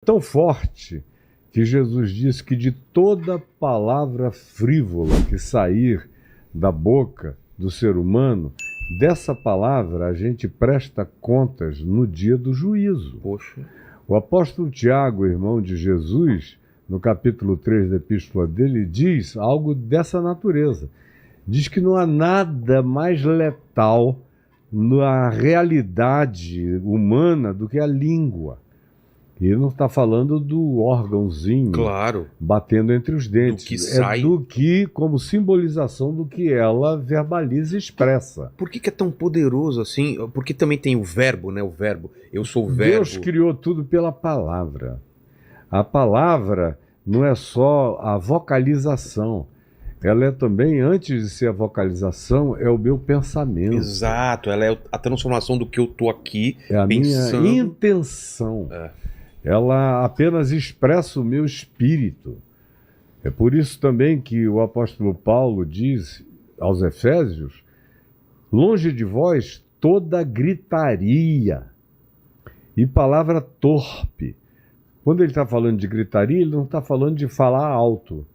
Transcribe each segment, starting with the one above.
Tão forte que Jesus disse que de toda palavra frívola que sair da boca do ser humano, dessa palavra a gente presta contas no dia do juízo. Poxa. O apóstolo Tiago, irmão de Jesus, no capítulo 3 da epístola dele, diz algo dessa natureza. Diz que não há nada mais letal na realidade humana do que a língua. E ele não está falando do órgãozinho Claro. batendo entre os dentes. Do que sai. Do que, como simbolização do que ela verbaliza e expressa. Por que é tão poderoso assim? Porque também tem o verbo, né? O verbo. Eu sou o verbo. Deus criou tudo pela palavra. A palavra não é só a vocalização. Ela é também, antes de ser a vocalização, é o meu pensamento. Exato. Ela é a transformação do que eu tô aqui É a pensando. minha intenção. Ela apenas expressa o meu espírito. É por isso também que o apóstolo Paulo diz aos Efésios: longe de vós toda gritaria e palavra torpe. Quando ele está falando de gritaria, ele não está falando de falar alto.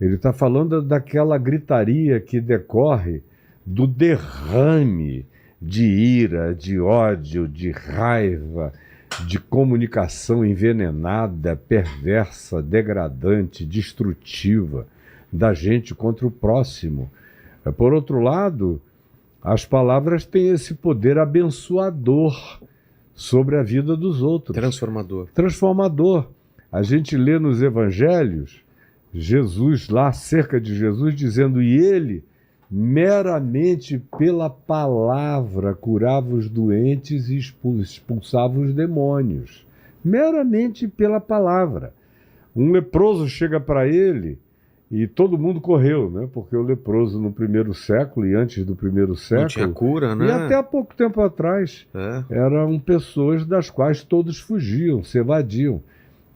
Ele está falando daquela gritaria que decorre do derrame de ira, de ódio, de raiva, de comunicação envenenada, perversa, degradante, destrutiva da gente contra o próximo. Por outro lado, as palavras têm esse poder abençoador sobre a vida dos outros. Transformador. A gente lê nos evangelhos Jesus, lá acerca de Jesus, dizendo: e ele meramente pela palavra curava os doentes e expulsava os demônios. Meramente pela palavra. Um leproso chega para ele e todo mundo correu, né? Porque o leproso no primeiro século e antes do primeiro século... Não tinha cura, né? E até há pouco tempo atrás eram pessoas das quais todos fugiam, se evadiam.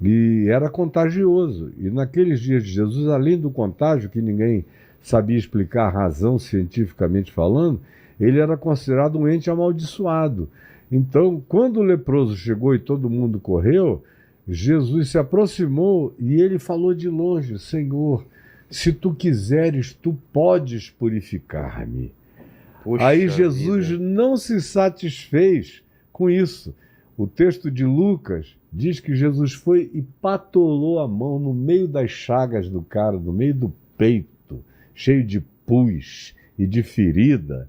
E era contagioso. E naqueles dias de Jesus, além do contágio, que ninguém sabia explicar a razão cientificamente falando, ele era considerado um ente amaldiçoado. Então, quando o leproso chegou e todo mundo correu, Jesus se aproximou e ele falou de longe: Senhor, se tu quiseres, tu podes purificar-me. Aí Jesus não se satisfez com isso. O texto de Lucas diz que Jesus foi e patolou a mão no meio das chagas do cara, no meio do peito, cheio de pus e de ferida,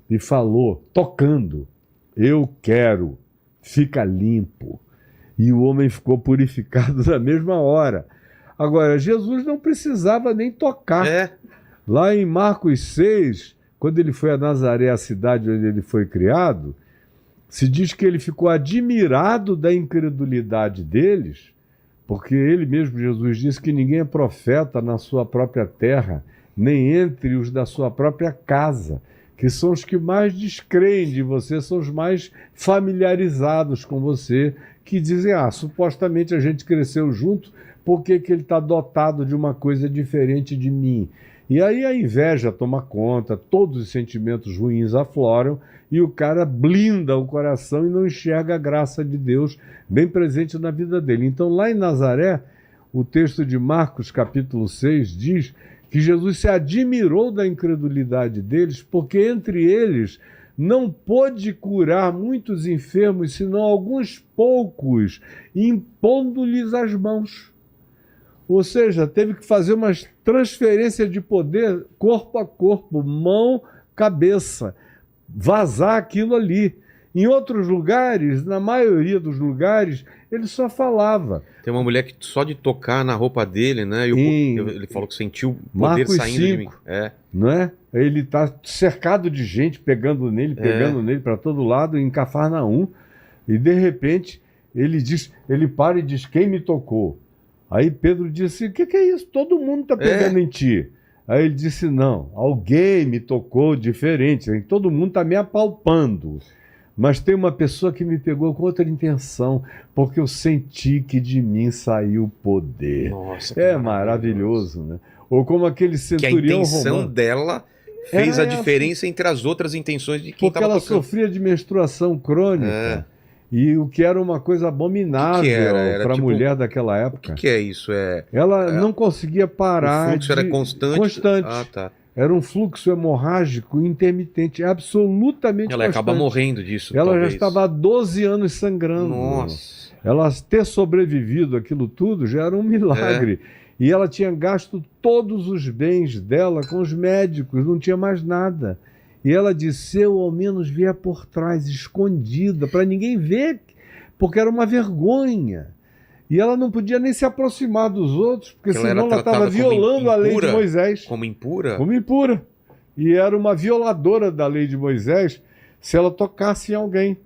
e falou, tocando: eu quero, fica limpo. E o homem ficou purificado na mesma hora. Agora, Jesus não precisava nem tocar. Lá em Marcos 6, quando ele foi a Nazaré, a cidade onde ele foi criado, se diz que ele ficou admirado da incredulidade deles, porque ele mesmo, Jesus, disse que ninguém é profeta na sua própria terra, nem entre os da sua própria casa, que são os que mais descreem de você, são os mais familiarizados com você, que dizem: supostamente a gente cresceu junto, por que ele está dotado de uma coisa diferente de mim? E aí a inveja toma conta, todos os sentimentos ruins afloram, e o cara blinda o coração e não enxerga a graça de Deus bem presente na vida dele. Então, lá em Nazaré, o texto de Marcos, capítulo 6, diz que Jesus se admirou da incredulidade deles, porque entre eles não pôde curar muitos enfermos, senão alguns poucos, impondo-lhes as mãos. Ou seja, teve que fazer uma transferência de poder corpo a corpo, mão, cabeça, vazar aquilo ali. Em outros lugares, na maioria dos lugares, ele só falava. Tem uma mulher que só de tocar na roupa dele, né? Ele falou que sentiu o poder Marcos saindo 5, de mim. Não é? Ele está cercado de gente pegando nele para todo lado, em Cafarnaum, e de repente ele para e diz: quem me tocou? Aí Pedro disse: o que é isso? Todo mundo está pegando em ti. Aí ele disse: não, alguém me tocou diferente, todo mundo está me apalpando. Mas tem uma pessoa que me pegou com outra intenção, porque eu senti que de mim saiu poder. Nossa, é maravilhoso, né? Ou como aquele centurião romano. Que a intenção dela fez a diferença entre as outras intenções de quem estava tocando. Porque ela sofria de menstruação crônica. E o que era uma coisa abominável para a mulher daquela época. O que é isso? Ela não conseguia parar. O fluxo era constante? Constante. Ah, tá. Era um fluxo hemorrágico intermitente, absolutamente Ela constante. acaba morrendo disso, Ela talvez. já estava há 12 anos sangrando. Nossa. Ela ter sobrevivido aquilo tudo já era um milagre. E ela tinha gasto todos os bens dela com os médicos, não tinha mais nada. E ela disse, se eu ao menos vier por trás, escondida, para ninguém ver, porque era uma vergonha. E ela não podia nem se aproximar dos outros, porque senão ela estava violando a lei de Moisés. Como impura? Como impura. E era uma violadora da lei de Moisés se ela tocasse em alguém.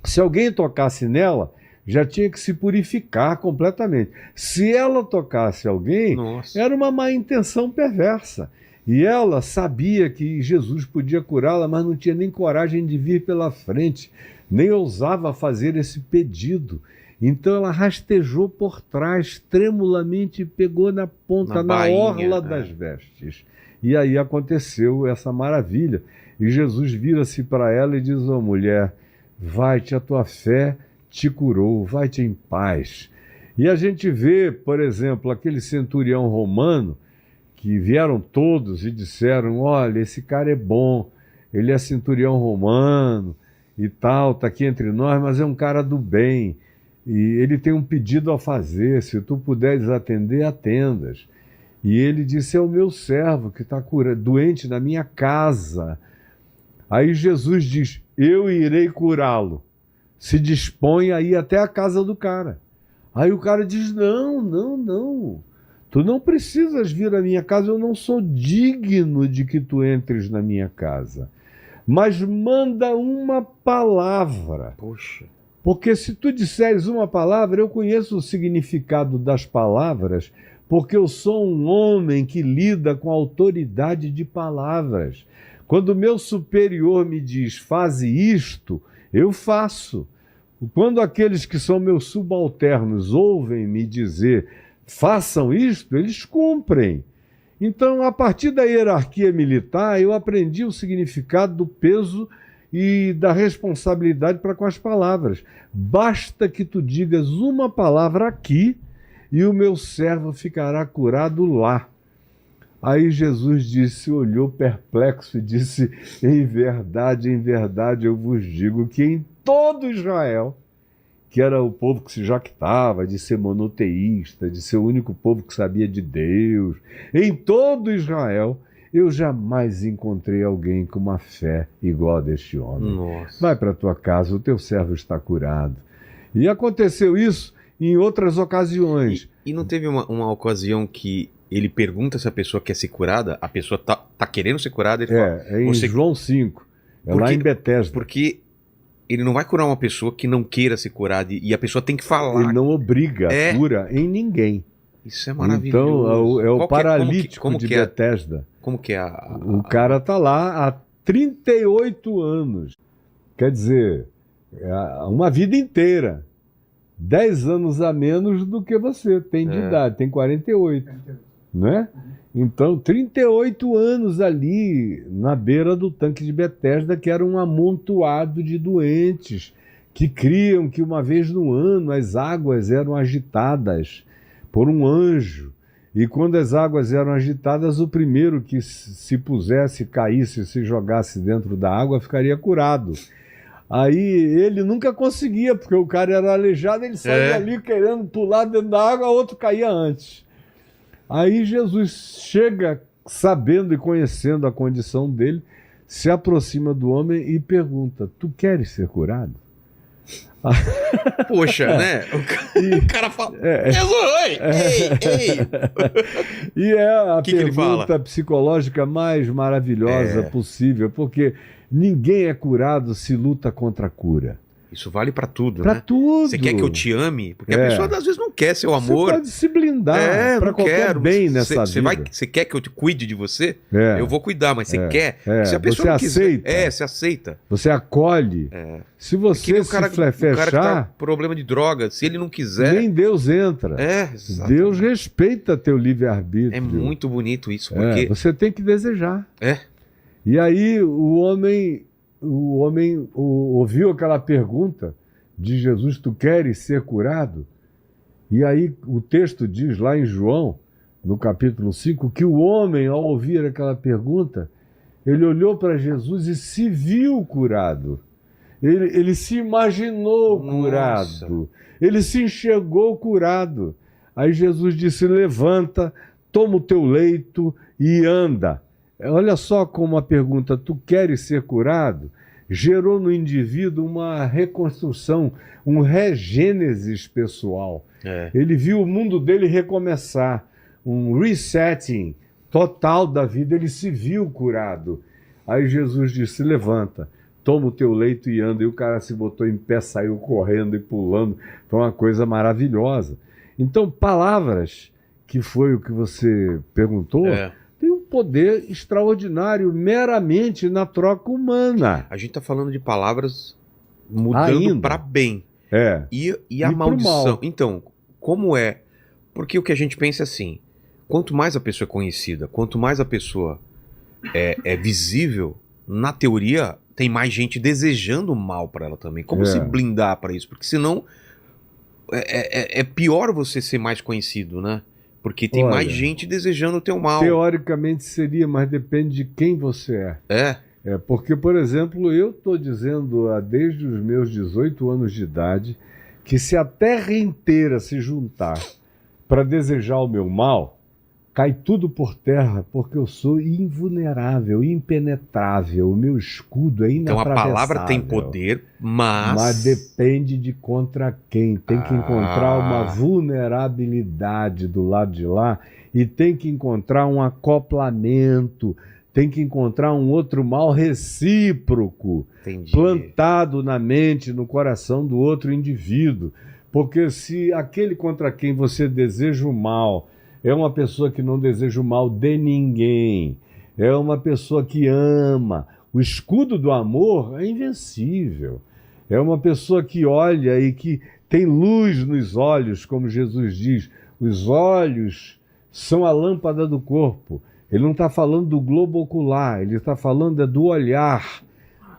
Se alguém tocasse nela, já tinha que se purificar completamente. Se ela tocasse alguém, era uma má intenção perversa. E ela sabia que Jesus podia curá-la, mas não tinha nem coragem de vir pela frente, nem ousava fazer esse pedido. Então ela rastejou por trás, tremulamente, pegou na ponta, na orla das vestes. E aí aconteceu essa maravilha. E Jesus vira-se para ela e diz, ó mulher, vai-te, a tua fé te curou, vai-te em paz. E a gente vê, por exemplo, aquele centurião romano, que vieram todos e disseram, olha, esse cara é bom, ele é centurião romano e tal, está aqui entre nós, mas é um cara do bem. E ele tem um pedido a fazer, se tu puderes atender, atendas. E ele disse, é o meu servo que está doente na minha casa. Aí Jesus diz, eu irei curá-lo. Se dispõe a ir até a casa do cara. Aí o cara diz, não. Tu não precisas vir à minha casa, eu não sou digno de que tu entres na minha casa. Mas manda uma palavra. Poxa. Porque se tu disseres uma palavra, eu conheço o significado das palavras, porque eu sou um homem que lida com autoridade de palavras. Quando o meu superior me diz, faze isto, eu faço. Quando aqueles que são meus subalternos ouvem me dizer, façam isto, eles cumprem. Então, a partir da hierarquia militar, eu aprendi o significado do peso e da responsabilidade para com as palavras. Basta que tu digas uma palavra aqui e o meu servo ficará curado lá. Aí Jesus disse, olhou perplexo e disse, em verdade, eu vos digo que em todo Israel, que era o povo que se jactava de ser monoteísta, de ser o único povo que sabia de Deus, em todo Israel, eu jamais encontrei alguém com uma fé igual a deste homem. Nossa. Vai para a tua casa, o teu servo está curado. E aconteceu isso em outras ocasiões. E não teve uma ocasião que ele pergunta se a pessoa quer ser curada, a pessoa tá querendo ser curada, ele fala, é em João 5, lá em Betesda. Porque ele não vai curar uma pessoa que não queira ser curada, e a pessoa tem que falar. Ele não obriga a cura em ninguém. Isso é maravilhoso. Então, é o paralítico de Betesda. Como que é O cara está lá há 38 anos. Quer dizer, uma vida inteira. 10 anos a menos do que você tem de idade. Tem 48. Não é? Então, 38 anos ali na beira do tanque de Betesda, que era um amontoado de doentes que criam que uma vez no ano as águas eram agitadas por um anjo. E quando as águas eram agitadas, o primeiro que se pusesse, caísse, se jogasse dentro da água, ficaria curado. Aí ele nunca conseguia, porque o cara era aleijado, ele saía ali querendo pular dentro da água, outro caía antes. Aí Jesus chega, sabendo e conhecendo a condição dele, se aproxima do homem e pergunta, tu queres ser curado? Poxa, né? O cara fala, ei. E é a pergunta psicológica mais maravilhosa possível, porque ninguém é curado se luta contra a cura. Isso vale pra tudo, pra né? Tudo. Você quer que eu te ame? Porque a pessoa às vezes não quer seu amor. Você pode se blindar pra qualquer bem nessa vida. Você quer que eu te cuide de você? Eu vou cuidar, mas você quer? Se a pessoa não quiser, você aceita. Você acolhe. Se você fechar... O cara que tá com problema de droga, se ele não quiser... Nem Deus entra. Deus respeita teu livre-arbítrio. É muito bonito isso, porque... Você tem que desejar. E aí o homem ouviu aquela pergunta de Jesus, tu queres ser curado? E aí o texto diz lá em João, no capítulo 5, que o homem, ao ouvir aquela pergunta, ele olhou para Jesus e se viu curado. Ele se imaginou curado. Ele se enxergou curado. Aí Jesus disse, levanta, toma o teu leito e anda. Olha só como a pergunta, tu queres ser curado? Gerou no indivíduo uma reconstrução, um regênesis pessoal. Ele viu o mundo dele recomeçar, um resetting total da vida, ele se viu curado. Aí Jesus disse, levanta, toma o teu leito e anda. E o cara se botou em pé, saiu correndo e pulando. Foi uma coisa maravilhosa. Então, palavras, que foi o que você perguntou, tem um poder extraordinário, meramente na troca humana. A gente está falando de palavras mudando para bem. E a maldição? Então, como é? Porque o que a gente pensa é assim, quanto mais a pessoa é conhecida, quanto mais a pessoa é visível, na teoria, tem mais gente desejando mal para ela também. Como se blindar para isso? Porque senão é pior você ser mais conhecido, né? Porque tem mais gente desejando o teu mal. Teoricamente seria, mas depende de quem você é. Porque, por exemplo, eu estou dizendo desde os meus 18 anos de idade que se a terra inteira se juntar para desejar o meu mal, cai tudo por terra, porque eu sou invulnerável, impenetrável, o meu escudo é inatravessável. Então a palavra tem poder, mas depende de contra quem. Tem que encontrar uma vulnerabilidade do lado de lá e tem que encontrar um acoplamento, tem que encontrar um outro mal recíproco, plantado na mente, no coração do outro indivíduo. Porque se aquele contra quem você deseja o mal é uma pessoa que não deseja o mal de ninguém, é uma pessoa que ama, o escudo do amor é invencível, é uma pessoa que olha e que tem luz nos olhos, como Jesus diz, os olhos são a lâmpada do corpo. Ele não está falando do globo ocular, ele está falando do olhar,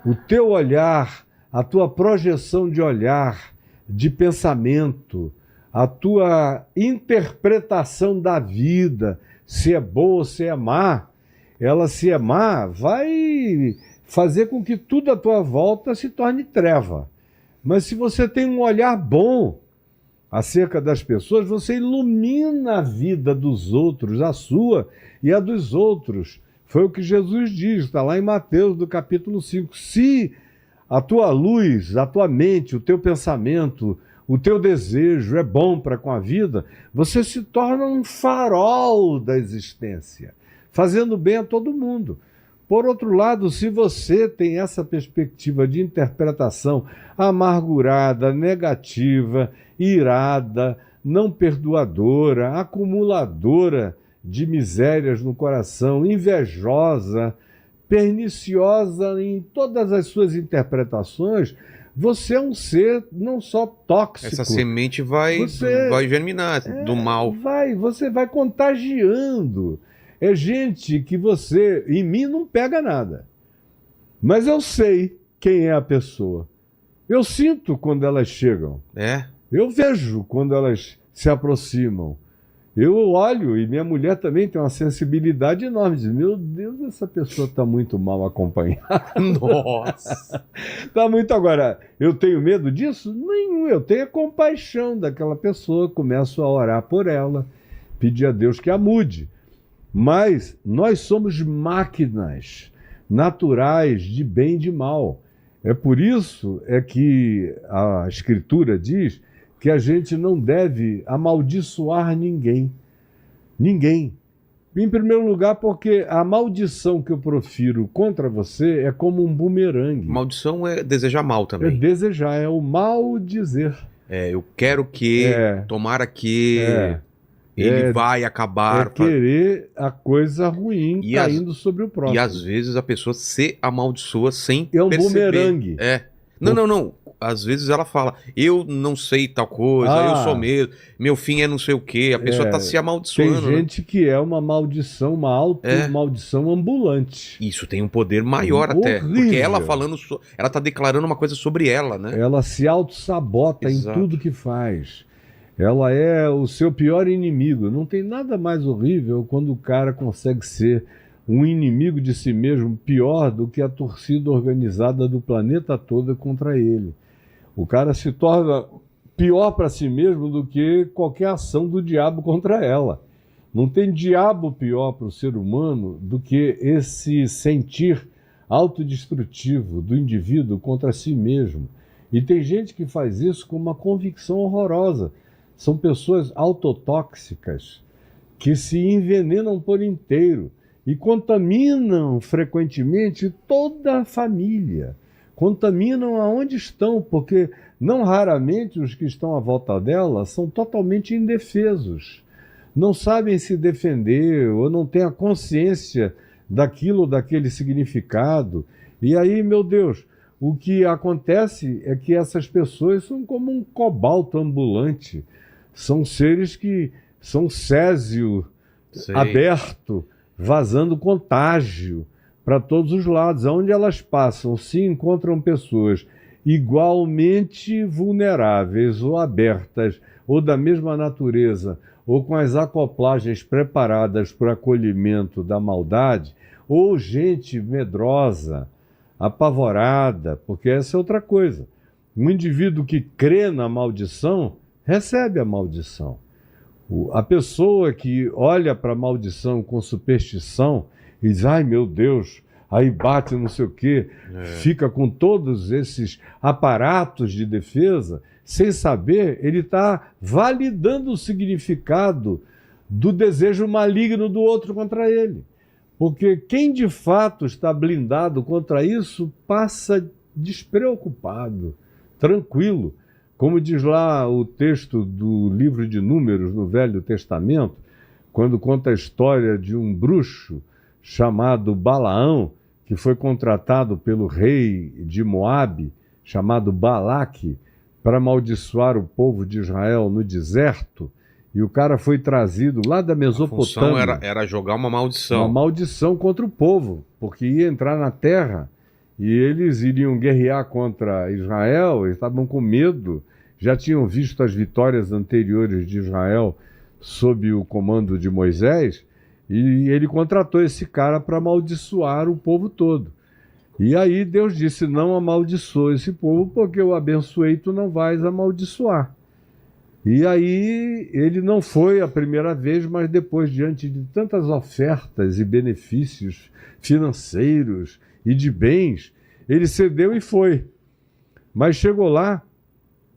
o teu olhar, a tua projeção de olhar, de pensamento, a tua interpretação da vida, se é boa ou se é má, ela se é má, vai fazer com que tudo à tua volta se torne treva. Mas se você tem um olhar bom acerca das pessoas, você ilumina a vida dos outros, a sua e a dos outros. Foi o que Jesus diz, está lá em Mateus, do capítulo 5. Se a tua luz, a tua mente, o teu pensamento, o teu desejo é bom para com a vida, você se torna um farol da existência, fazendo bem a todo mundo. Por outro lado, se você tem essa perspectiva de interpretação amargurada, negativa, irada, não perdoadora, acumuladora de misérias no coração, invejosa, perniciosa em todas as suas interpretações, você é um ser não só tóxico. Essa semente vai germinar do mal. Você vai contagiando. É gente que você, em mim, não pega nada. Mas eu sei quem é a pessoa. Eu sinto quando elas chegam. Eu vejo quando elas se aproximam. Eu olho, e minha mulher também tem uma sensibilidade enorme. Diz, meu Deus, essa pessoa está muito mal acompanhada. Nossa! Tá muito. Agora, eu tenho medo disso? Nenhum. Eu tenho a compaixão daquela pessoa, começo a orar por ela, pedir a Deus que a mude. Mas nós somos máquinas naturais de bem e de mal. É por isso que a Escritura diz que a gente não deve amaldiçoar ninguém. Ninguém. Em primeiro lugar, porque a maldição que eu profiro contra você é como um bumerangue. Maldição é desejar mal também. É desejar, é o maldizer. Eu quero que, tomara que... Ele vai acabar... querer a coisa ruim caindo sobre o próximo. E às vezes a pessoa se amaldiçoa sem perceber. É um bumerangue. Não. às vezes ela fala, eu não sei tal coisa, eu sou mesmo, meu fim é não sei o quê, a pessoa tá se amaldiçoando. Tem gente que é uma maldição, uma auto-maldição ambulante. Isso tem um poder maior até, porque ela falando, ela tá declarando uma coisa sobre ela, né? Ela se auto-sabota em tudo que faz. Ela é o seu pior inimigo. Não tem nada mais horrível quando o cara consegue ser um inimigo de si mesmo pior do que a torcida organizada do planeta todo contra ele. O cara se torna pior para si mesmo do que qualquer ação do diabo contra ela. Não tem diabo pior para o ser humano do que esse sentir autodestrutivo do indivíduo contra si mesmo. E tem gente que faz isso com uma convicção horrorosa. São pessoas autotóxicas que se envenenam por inteiro e contaminam frequentemente toda a família. Contaminam aonde estão, porque não raramente os que estão à volta dela são totalmente indefesos. Não sabem se defender ou não têm a consciência daquilo, daquele significado. E aí, meu Deus, o que acontece é que essas pessoas são como um cobalto ambulante. São seres que são césio aberto, vazando contágio para todos os lados. Aonde elas passam, se encontram pessoas igualmente vulneráveis ou abertas, ou da mesma natureza, ou com as acoplagens preparadas para o acolhimento da maldade, ou gente medrosa, apavorada, porque essa é outra coisa. Um indivíduo que crê na maldição recebe a maldição. A pessoa que olha para a maldição com superstição e diz, ai meu Deus, aí bate não sei o quê, fica com todos esses aparatos de defesa, sem saber, ele está validando o significado do desejo maligno do outro contra ele. Porque quem de fato está blindado contra isso passa despreocupado, tranquilo. Como diz lá o texto do livro de Números, no Velho Testamento, quando conta a história de um bruxo chamado Balaão, que foi contratado pelo rei de Moabe, chamado Balaque, para amaldiçoar o povo de Israel no deserto, e o cara foi trazido lá da Mesopotâmia. A função era jogar uma maldição. Uma maldição contra o povo, porque ia entrar na terra e eles iriam guerrear contra Israel, eles estavam com medo, já tinham visto as vitórias anteriores de Israel sob o comando de Moisés, e ele contratou esse cara para amaldiçoar o povo todo. E aí Deus disse, não amaldiçoa esse povo, porque eu abençoei, tu não vais amaldiçoar. E aí ele não foi a primeira vez, mas depois, diante de tantas ofertas e benefícios financeiros e de bens, ele cedeu e foi. Mas chegou lá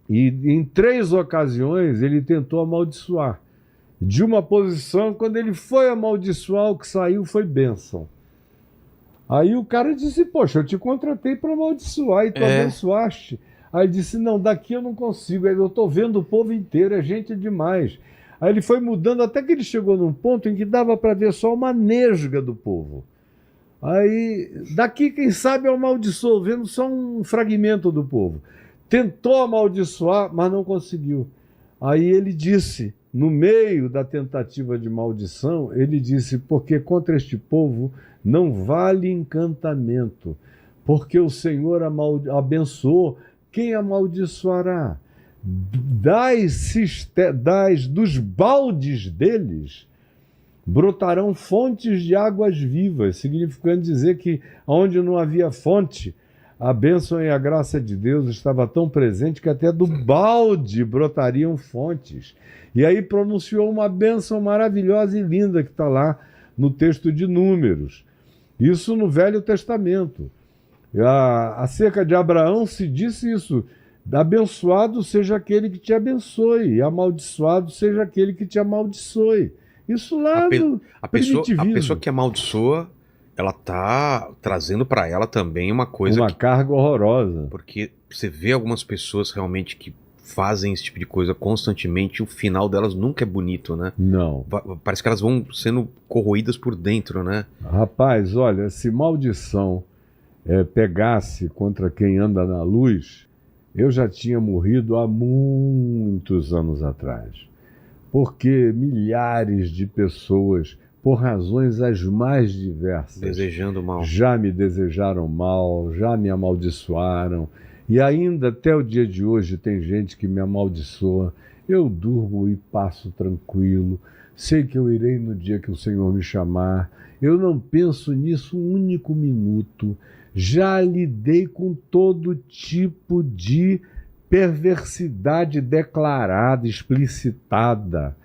e em 3 ocasiões ele tentou amaldiçoar. De uma posição, quando ele foi amaldiçoar, o que saiu foi bênção. Aí o cara disse, poxa, eu te contratei para amaldiçoar e tu abençoaste. Aí ele disse, não, daqui eu não consigo, eu estou vendo o povo inteiro, é gente demais. Aí ele foi mudando até que ele chegou num ponto em que dava para ver só uma nesga do povo. Aí, daqui, quem sabe, eu amaldiçoo, vendo só um fragmento do povo. Tentou amaldiçoar, mas não conseguiu. Aí ele disse, no meio da tentativa de maldição, ele disse, porque contra este povo não vale encantamento, porque o Senhor abençoou, quem amaldiçoará? Dos baldes deles brotarão fontes de águas vivas, significando dizer que onde não havia fonte, a bênção e a graça de Deus estava tão presente que até do balde brotariam fontes. E aí pronunciou uma bênção maravilhosa e linda que está lá no texto de Números. Isso no Velho Testamento. Acerca de Abraão se disse isso, abençoado seja aquele que te abençoe, e amaldiçoado seja aquele que te amaldiçoe. Isso lá no primitivismo. A pessoa que amaldiçoa, ela tá trazendo para ela também uma coisa... Uma carga horrorosa. Porque você vê algumas pessoas realmente que fazem esse tipo de coisa constantemente, o final delas nunca é bonito, né? Não. Parece que elas vão sendo corroídas por dentro, né? Rapaz, olha, se maldição pegasse contra quem anda na luz, eu já tinha morrido há muitos anos atrás. Porque milhares de pessoas, por razões as mais diversas, desejando mal, já me desejaram mal, já me amaldiçoaram, e ainda até o dia de hoje tem gente que me amaldiçoa. Eu durmo e passo tranquilo, sei que eu irei no dia que o Senhor me chamar, eu não penso nisso um único minuto. Já lidei com todo tipo de perversidade declarada, explicitada.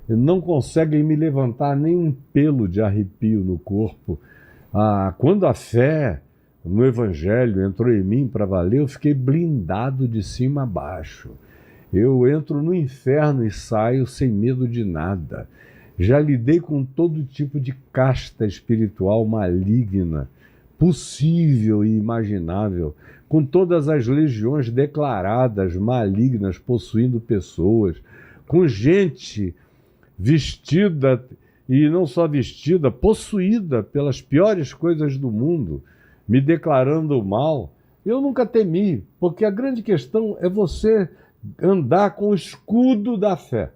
Não conseguem me levantar nem um pelo de arrepio no corpo. Quando a fé no Evangelho entrou em mim para valer, eu fiquei blindado de cima a baixo. Eu entro no inferno e saio sem medo de nada. Já lidei com todo tipo de casta espiritual maligna, possível e imaginável, com todas as legiões declaradas malignas possuindo pessoas, com gente vestida, e não só vestida, possuída pelas piores coisas do mundo, me declarando mal. Eu nunca temi, porque a grande questão é você andar com o escudo da fé.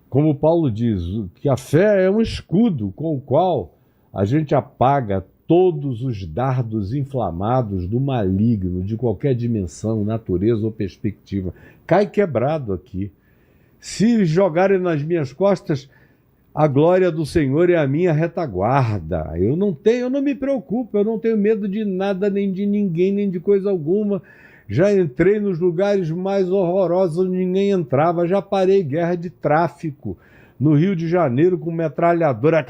Como Paulo diz, que a fé é um escudo com o qual a gente apaga todos os dardos inflamados do maligno, de qualquer dimensão, natureza ou perspectiva. Cai quebrado aqui. Se jogarem nas minhas costas, a glória do Senhor é a minha retaguarda. Eu não me preocupo, eu não tenho medo de nada, nem de ninguém, nem de coisa alguma. Já entrei nos lugares mais horrorosos onde ninguém entrava, já parei guerra de tráfico no Rio de Janeiro com metralhadora,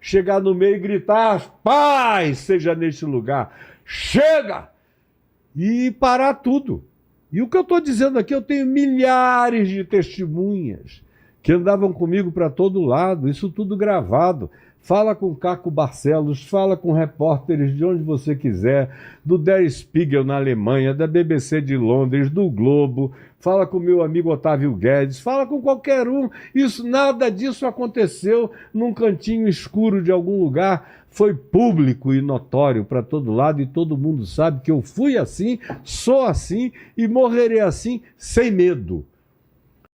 chegar no meio e gritar: paz seja neste lugar, chega! E parar tudo. E o que eu estou dizendo aqui, eu tenho milhares de testemunhas que andavam comigo para todo lado, isso tudo gravado. Fala com Caco Barcelos, fala com repórteres de onde você quiser, do Der Spiegel na Alemanha, da BBC de Londres, do Globo, fala com meu amigo Otávio Guedes, fala com qualquer um. Nada disso aconteceu num cantinho escuro de algum lugar, foi público e notório para todo lado, e todo mundo sabe que eu fui assim, sou assim e morrerei assim, sem medo.